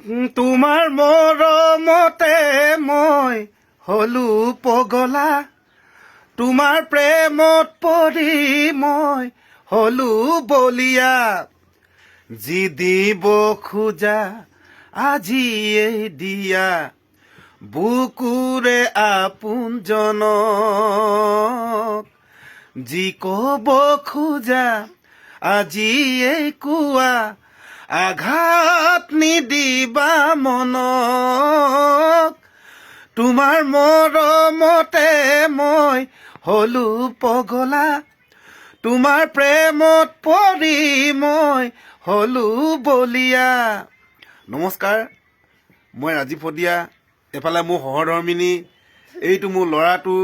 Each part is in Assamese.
তোমাৰ মৰমতে মই হলো পগলা, তোমাৰ প্ৰেমত পৰি মই হলো বলিয়া। যি দিব খোজা আজিয়েই দিয়া, বুকুৰে আপোনজনক। যি কব খোজা আজিয়েই কোৱা, আঘাত নিদিবা মনক। তোমাৰ মৰমতে মই হলো পগলা, তোমাৰ প্ৰেমত পৰি মই হলো বলিয়া। নমস্কাৰ, মই ৰাজীৱ শদিয়া। এফালে মোৰ সহধৰ্মিনী, এইটো মোৰ ল'ৰাটো।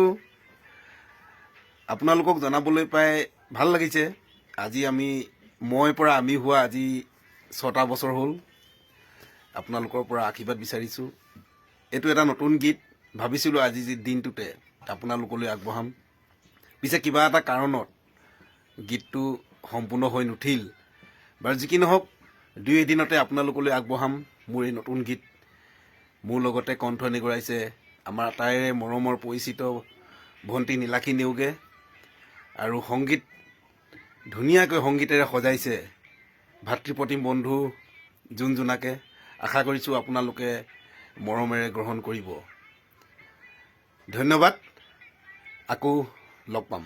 আপোনালোকক জনাবলৈ পাই ভাল লাগিছে। আজি মই পৰা আমি হোৱা আজি 6টা বছৰ হ'ল। আপোনালোকৰ পৰা আশীৰ্বাদ বিচাৰিছোঁ। এইটো এটা নতুন গীত, ভাবিছিলোঁ আজি দিনটোতে আপোনালোকলৈ আগবঢ়াম। পিছে কিবা এটা কাৰণত গীতটো সম্পূৰ্ণ হৈ নুঠিল। বাৰু যি কি নহওক, 2 এদিনতে আপোনালোকলৈ আগবঢ়াম মোৰ এই নতুন গীত। মোৰ লগতে কণ্ঠ নিগৰাইছে আমাৰ আটাইৰে মৰমৰ পৰিচিত ভণ্টি নীলাক্ষী নেওগে, আৰু সংগীত ধুনীয়াকৈ সংগীতেৰে সজাইছে ভাতৃপ্ৰতিম বন্ধু জোনাকে। আশা কৰিছোঁ আপোনালোকে মৰমেৰে গ্ৰহণ কৰিব। ধন্যবাদ। আকৌ লগ পাম।